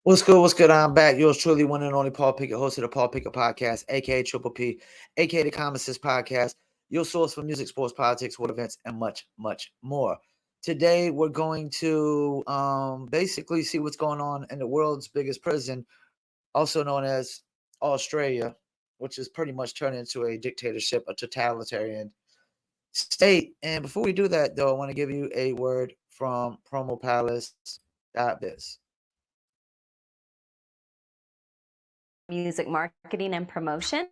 What's good? What's good? I'm back. Yours truly, one and only Paul Pickett, host of the Paul Pickett Podcast, aka Triple P, aka the Common Sense Podcast, your source for music, sports, politics, world events, and much, much more. Today, we're going to basically see what's going on in the world's biggest prison, also known as Australia, which is pretty much turned into a dictatorship, a totalitarian state. And before we do that, though, I want to give you a word from promopalace.biz. Music marketing and promotion?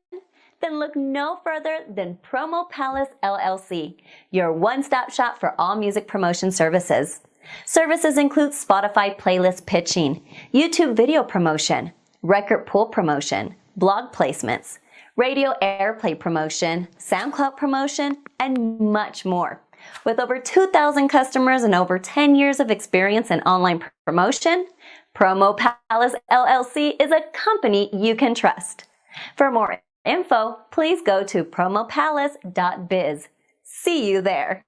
Then look no further than Promo Palace LLC, your one-stop shop for all music promotion services. Services include Spotify playlist pitching, YouTube video promotion, record pool promotion, blog placements, radio airplay promotion, SoundCloud promotion, and much more. With over 2,000 customers and over 10 years of experience in online promotion, Promo Palace LLC is a company you can trust. For more info, please go to promopalace.biz. See you there.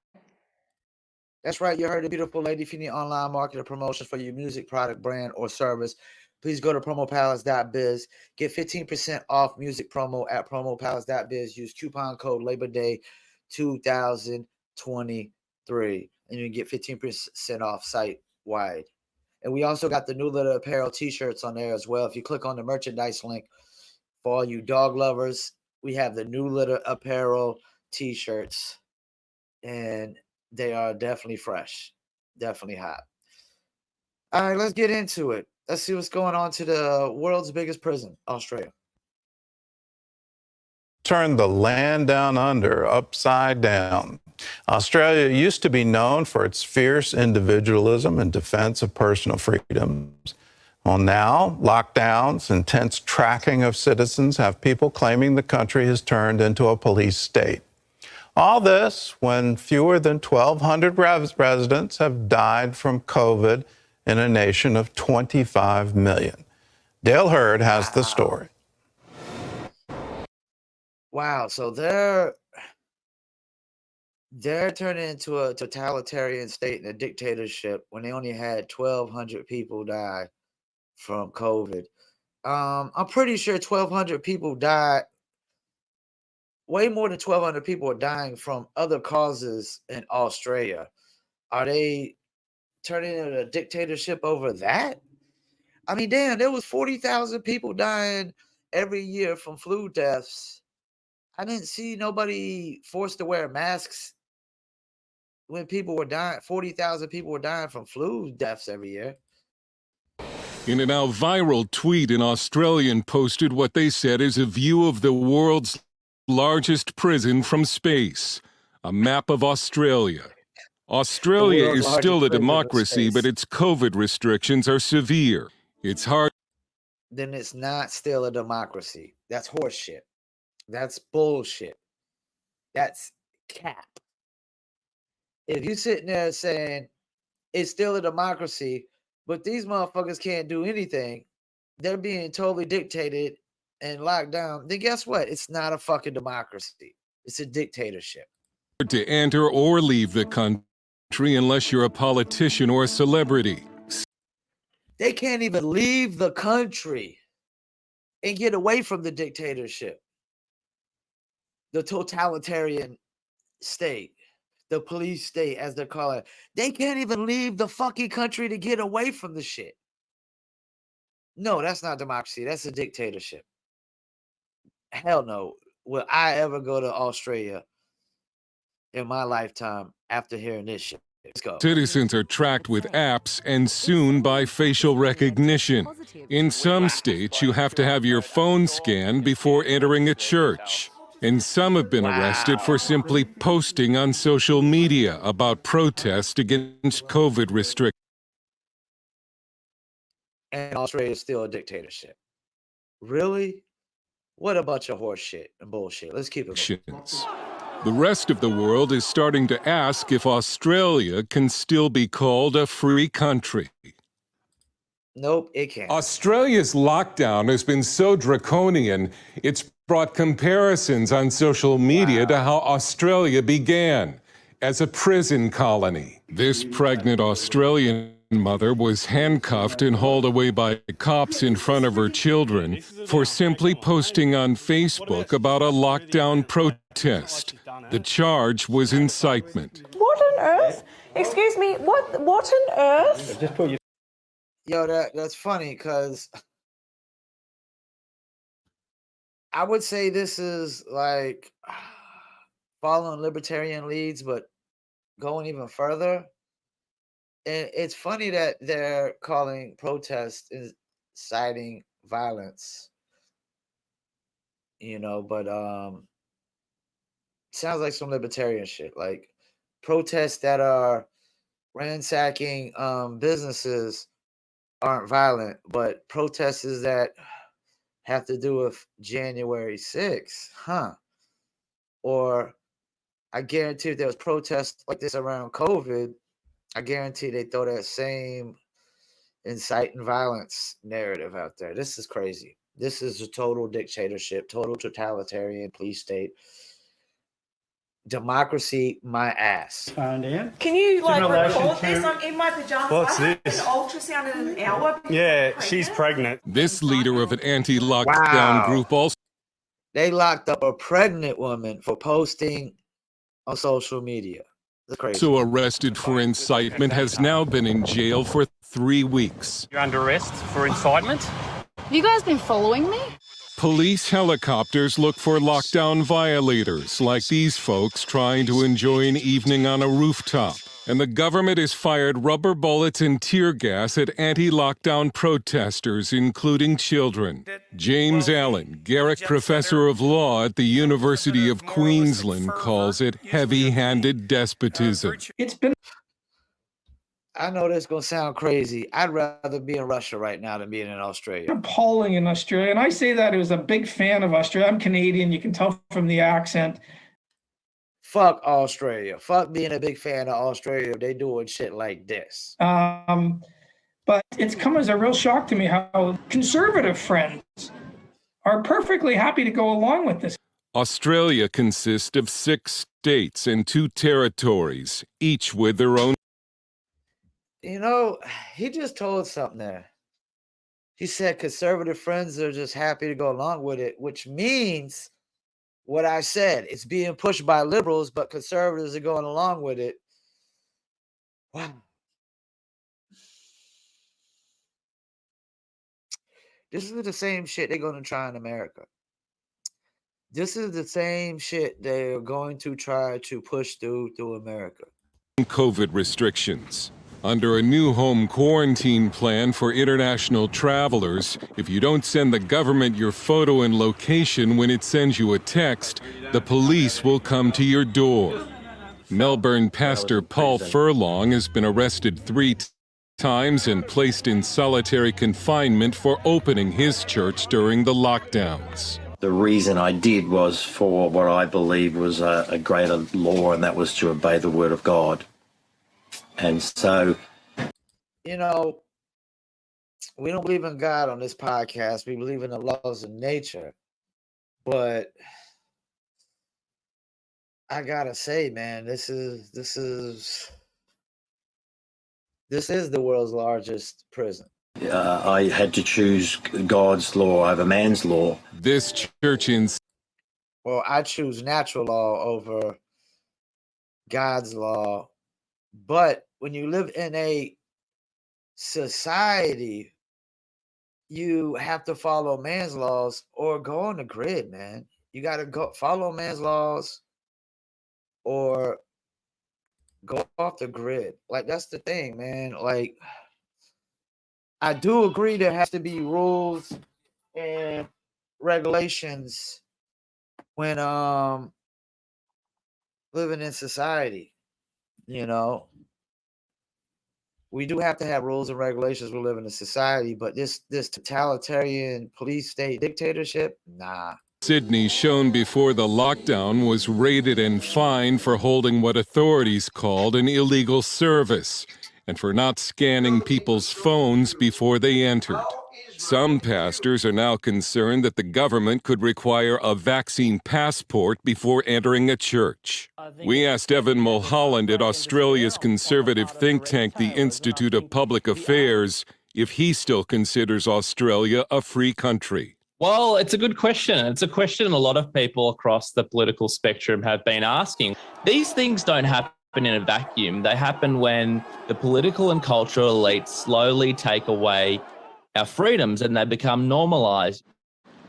That's right. You heard the beautiful lady. If you need online marketing promotions for your music, product, brand, or service, please go to promopalace.biz. Get 15% off music promo at promopalace.biz. Use coupon code Labor Day 2023, and you can get 15% off site-wide. And we also got the New Litter Apparel t-shirts on there as well. If you click on the merchandise link for all you dog lovers, we have the New Litter Apparel t-shirts. And they are definitely fresh, definitely hot. All right, let's get into it. Let's see what's going on to the world's biggest prison, Australia. Turn the land down under upside down. Australia used to be known for its fierce individualism and defense of personal freedoms. Well, now, lockdowns, intense tracking of citizens have people claiming the country has turned into a police state. All this when fewer than 1,200 residents have died from COVID in a nation of 25 million. Dale Hurd has the story. Wow, so they're turning into a totalitarian state and a dictatorship when they only had 1,200 people die from COVID. I'm pretty sure 1,200 people died. Way more than 1,200 people are dying from other causes in Australia. Are they turning into a dictatorship over that? I mean, damn, there was 40,000 people dying every year from flu deaths. I didn't see nobody forced to wear masks when people were dying. 40,000 people were dying from flu deaths every year. In a now viral tweet, an Australian posted what they said is a view of the world's largest prison from space, a map of Australia. Australia is still a democracy, but its COVID restrictions are severe. It's hard. Then it's not still a democracy. That's horseshit. That's bullshit. That's cap. If you sitting there saying it's still a democracy, but these motherfuckers can't do anything, they're being totally dictated and locked down, then guess what? It's not a fucking democracy. It's a dictatorship. To enter or leave the country unless you're a politician or a celebrity. They can't even leave the country and get away from the dictatorship. The totalitarian state, the police state, as they're calling it. They can't even leave the fucking country to get away from the shit. No, that's not democracy. That's a dictatorship. Hell no. Will I ever go to Australia in my lifetime after hearing this shit? Let's go. Citizens are tracked with apps and soon by facial recognition. In some states, you have to have your phone scanned before entering a church. And some have been arrested for simply posting on social media about protests against COVID restrictions. And Australia is still a dictatorship. Really? What a bunch of horse shit and bullshit. Let's keep it moving. The rest of the world is starting to ask if Australia can still be called a free country. Nope, it can't. Australia's lockdown has been so draconian, it's brought comparisons on social media to how Australia began, as a prison colony. This pregnant Australian grandmother was handcuffed and hauled away by cops in front of her children for simply posting on Facebook about a lockdown protest. The charge was incitement. What on earth? Excuse me, what on earth? Yo, that's funny because I would say this is like following libertarian leads, but going even further. And it's funny that they're calling protests inciting violence, but sounds like some libertarian shit. Like protests that are ransacking businesses aren't violent, but protests that have to do with January 6th, or I guarantee if there was protests like this around COVID, I guarantee they throw that same inciting violence narrative out there. This is crazy. This is a total dictatorship, total totalitarian police state. Democracy, my ass. Can you record this? I'm in my pajamas. What's I had this? an ultrasound in an hour. Yeah, she's pregnant. This leader of an anti-lockdown group also They locked up a pregnant woman for posting on social media. That's crazy. arrested for incitement, has now been in jail for 3 weeks. You're under arrest for incitement? Have you guys been following me? Police helicopters look for lockdown violators like these folks trying to enjoy an evening on a rooftop. And the government has fired rubber bullets and tear gas at anti-lockdown protesters, including children. James Allen, Garrick Professor of Law at the University of Queensland, calls it heavy-handed despotism. I know this is going to sound crazy. I'd rather be in Russia right now than being in Australia. Appalling in Australia. And I say that as a big fan of Australia. I'm Canadian. You can tell from the accent. Fuck Australia. Fuck being a big fan of Australia. They doing shit like this. But it's come as a real shock to me how conservative friends are perfectly happy to go along with this. Australia consists of 6 states and 2 territories, each with their own. He just told something there. He said conservative friends are just happy to go along with it, which means what I said. It's being pushed by liberals, but conservatives are going along with it. Wow. This is the same shit they're going to try in America. This is the same shit they're going to try to push through America. COVID restrictions. Under a new home quarantine plan for international travelers, if you don't send the government your photo and location when it sends you a text, the police will come to your door. Melbourne pastor Paul Furlong has been arrested 3 times and placed in solitary confinement for opening his church during the lockdowns. The reason I did was for what I believe was a greater law, and that was to obey the word of God. And so, we don't believe in God on this podcast. We believe in the laws of nature. But I gotta say, man, this is the world's largest prison. I had to choose God's law over man's law. This church in... Well, I choose natural law over God's law. But when you live in a society, you have to follow man's laws or go on the grid, man. You got to go follow man's laws or go off the grid. Like, that's the thing, man. Like, I do agree there has to be rules and regulations when living in society. We do have to have rules and regulations. We live in a society, but this totalitarian police state dictatorship, nah. Sydney, shown before the lockdown, was raided and fined for holding what authorities called an illegal service and for not scanning people's phones before they entered. Some pastors are now concerned that the government could require a vaccine passport before entering a church. We asked Evan Mulholland at Australia's conservative think tank, the Institute of Public Affairs, if he still considers Australia a free country. Well, it's a good question. It's a question a lot of people across the political spectrum have been asking. These things don't happen in a vacuum. They happen when the political and cultural elites slowly take away our freedoms and they become normalised.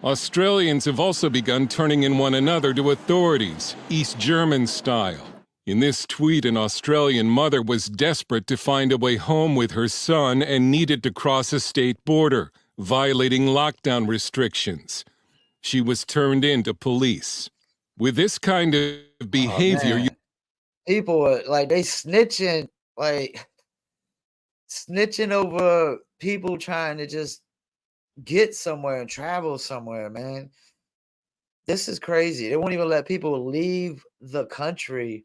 Australians have also begun turning in one another to authorities, East German style. In this tweet, an Australian mother was desperate to find a way home with her son and needed to cross a state border, violating lockdown restrictions. She was turned in to police. With this kind of behavior, people are like, they snitching over people trying to just get somewhere and travel somewhere, man. This is crazy. They won't even let people leave the country.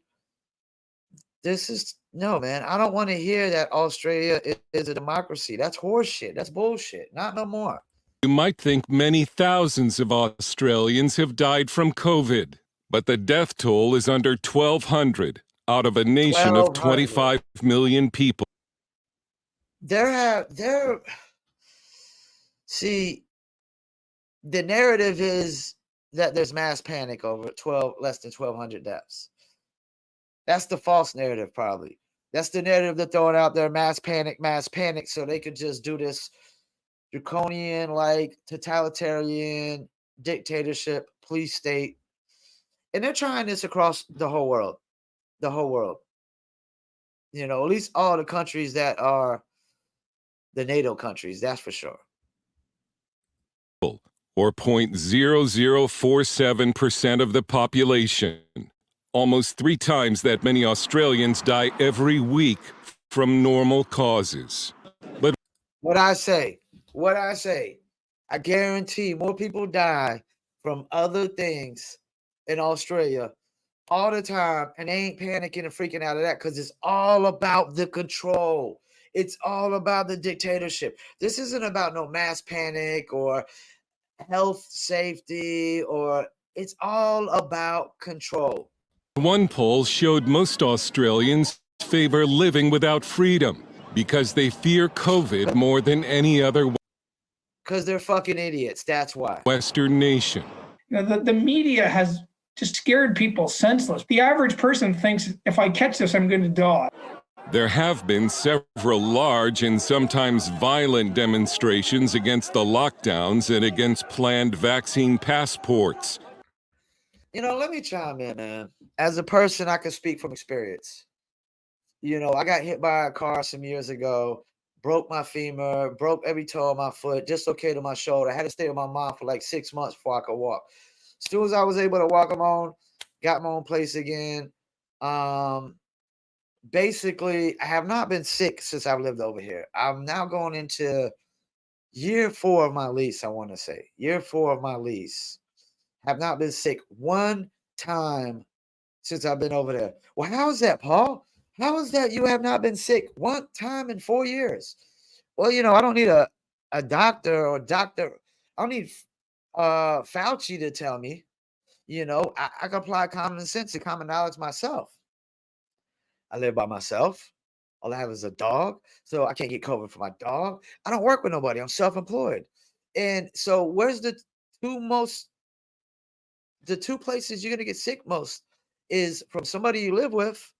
No, man. I don't want to hear that Australia is a democracy. That's horseshit. That's bullshit. Not no more. You might think many thousands of Australians have died from COVID, but the death toll is under 1,200 out of a nation of 25 million people. See, the narrative is that there's mass panic over less than 1,200 deaths. That's the false narrative, probably. That's the narrative they're throwing out there, mass panic, so they could just do this draconian, like, totalitarian dictatorship, police state. And they're trying this across the whole world. The whole world. You know, at least all the countries that are the NATO countries, that's for sure. Or 0.0047% of the population. Almost 3 times that many Australians die every week from normal causes. But what I say, I guarantee more people die from other things in Australia all the time, and they ain't panicking and freaking out of that because it's all about the control. It's all about the dictatorship. This isn't about no mass panic or health safety, or it's all about control. One poll showed most Australians favor living without freedom because they fear COVID more than any other because they're fucking idiots. That's why. Western nation. You know, the media has just scared people senseless. The average person thinks, if I catch this, I'm going to die. There have been several large and sometimes violent demonstrations against the lockdowns and against planned vaccine passports. You know, let me chime in, man. As a person, I can speak from experience. You know, I got hit by a car some years ago, broke my femur, broke every toe of my foot, dislocated my shoulder. I had to stay with my mom for like 6 months before I could walk. As soon as I was able to walk alone, got my own place again. Basically, I have not been sick since I've lived over here. I'm now going into year 4 of my lease, I want to say. Year 4 of my lease. Have not been sick one time since I've been over there. Well, how is that, Paul? How is that you have not been sick one time in 4 years? Well, you know, I don't need a doctor. I don't need Fauci to tell me. You know, I can apply common sense and common knowledge myself. I live by myself. All I have is a dog, so I can't get COVID for my dog. I don't work with nobody. I'm self-employed. And so where's the two places you're going to get sick most is from somebody you live with,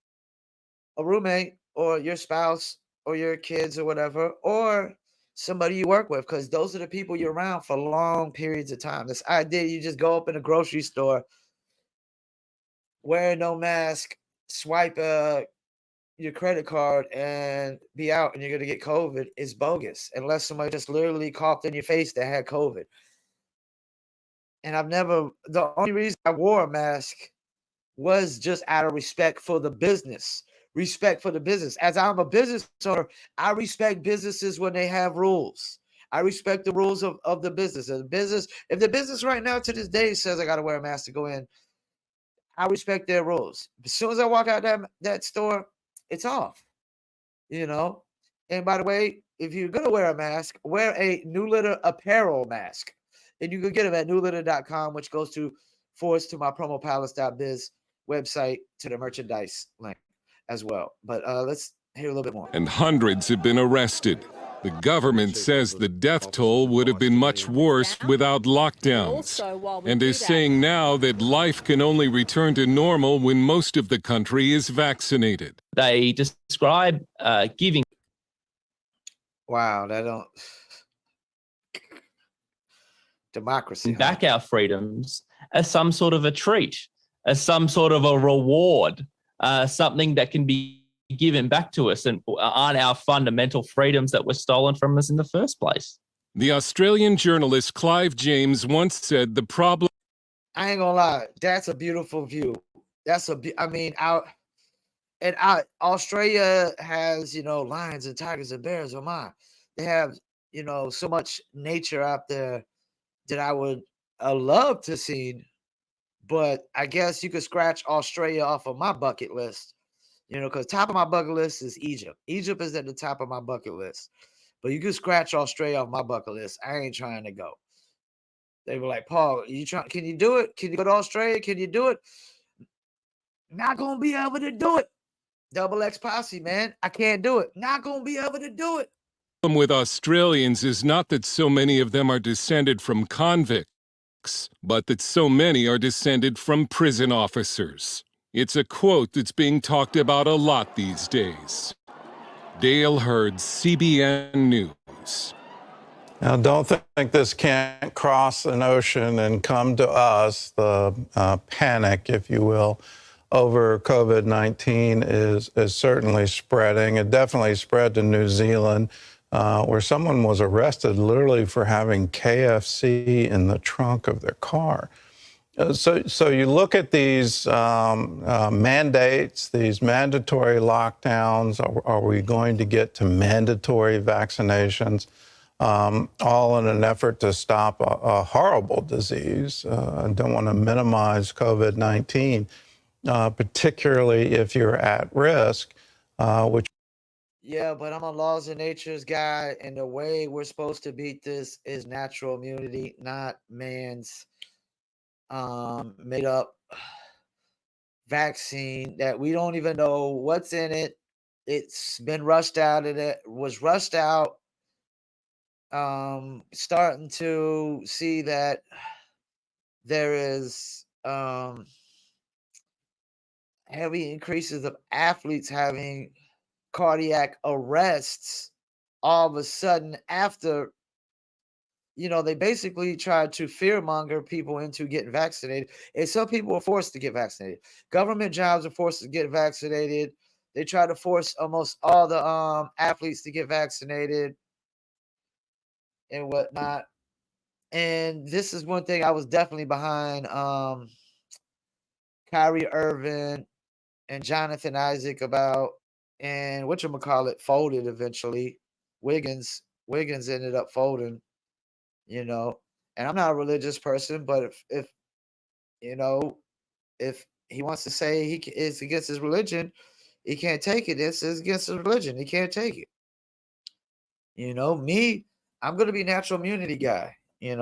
a roommate, or your spouse, or your kids, or whatever, or somebody you work with, because those are the people you're around for long periods of time. This idea you just go up in a grocery store, wear no mask, swipe your credit card, and be out, and you're going to get COVID is bogus, unless somebody just literally coughed in your face that had COVID. And the only reason I wore a mask was just out of respect for the business. As I'm a business owner, I respect businesses when they have rules. I respect the rules of the business. If the business right now to this day says I got to wear a mask to go in, I respect their rules. As soon as I walk out that store, it's off. You know? And by the way, if you're gonna wear a mask, wear a New Litter apparel mask, and you can get them at newlitter.com, which goes to forwards to my promopalace.biz website to the merchandise link as well. But let's hear a little bit more. And hundreds have been arrested. The government says the death toll would have been much worse without lockdowns, and is saying now that life can only return to normal when most of the country is vaccinated. They describe giving. Wow, that don't democracy back our freedoms as some sort of a treat, as some sort of a reward, something that can be given back to us and aren't our fundamental freedoms that were stolen from us in the first place. The Australian journalist Clive James once said the problem... I ain't gonna lie, that's a beautiful view. Australia has, lions and tigers and bears. Oh my, they have, so much nature out there that I would love to see. But I guess you could scratch Australia off of my bucket list, because top of my bucket list is Egypt. Egypt is at the top of my bucket list. But you could scratch Australia off my bucket list. I ain't trying to go. They were like, Paul, can you do it? Can you go to Australia? Can you do it? Not gonna be able to do it. Double X Posse, man. I can't do it. Not gonna be able to do it. The problem with Australians is not that so many of them are descended from convicts, but that so many are descended from prison officers. It's a quote that's being talked about a lot these days. Dale Hurd, CBN News. Now, don't think this can't cross an ocean and come to us. The panic, if you will, over COVID-19 is certainly spreading. It definitely spread to New Zealand, where someone was arrested literally for having KFC in the trunk of their car. So you look at these mandates, these mandatory lockdowns. Are we going to get to mandatory vaccinations? All in an effort to stop a horrible disease. I don't want to minimize COVID-19, particularly if you're at risk, which... Yeah, but I'm a laws and natures guy, and the way we're supposed to beat this is natural immunity, not man's made up vaccine that we don't even know what's in it. It's been rushed out, and it was rushed out. Starting to see that there is heavy increases of athletes having cardiac arrests all of a sudden after, they basically tried to fearmonger people into getting vaccinated. And some people are forced to get vaccinated. Government jobs are forced to get vaccinated. They try to force almost all the athletes to get vaccinated and whatnot. And this is one thing I was definitely behind Kyrie Irving and Jonathan Isaac about, and whatchamacallit folded eventually. Wiggins ended up folding, and I'm not a religious person, but if he wants to say he is against his religion, he can't take it. This is against his religion. He can't take it. Me, I'm gonna be natural immunity guy, and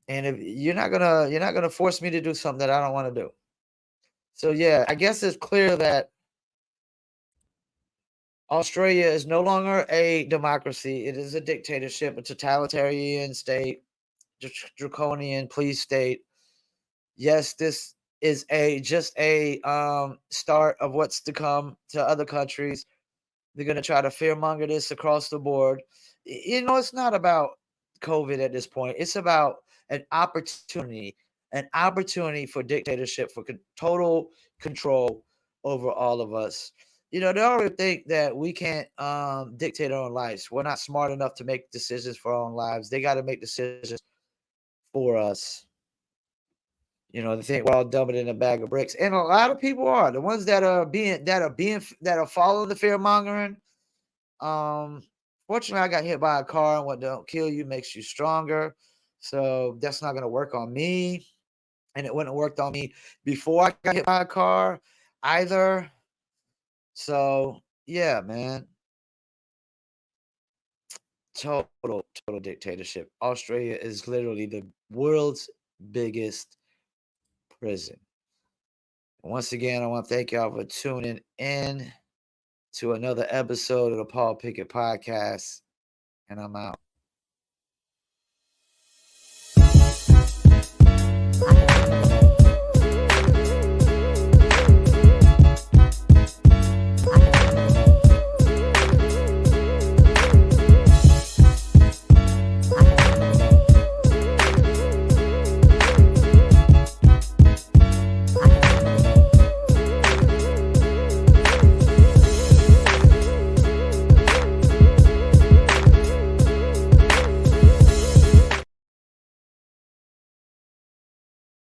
if you're not gonna force me to do something that I don't want to do. So yeah, I guess it's clear that Australia is no longer a democracy. It is a dictatorship, a totalitarian state, draconian police state. Yes, this is just a start of what's to come to other countries. They're going to try to fearmonger this across the board. It's not about COVID at this point. It's about an opportunity for dictatorship, for total control over all of us. They already think that we can't dictate our own lives. We're not smart enough to make decisions for our own lives. They got to make decisions for us. They think we're all dumber than a bag of bricks, and a lot of people are. The ones that are following the fear mongering. Fortunately, I got hit by a car, and what don't kill you makes you stronger. So that's not going to work on me, and it wouldn't have worked on me before I got hit by a car either. So yeah, man. Total dictatorship. Australia is literally the world's biggest prison. Once again, I want to thank y'all for tuning in to another episode of the Paul Pickett Podcast, and I'm out.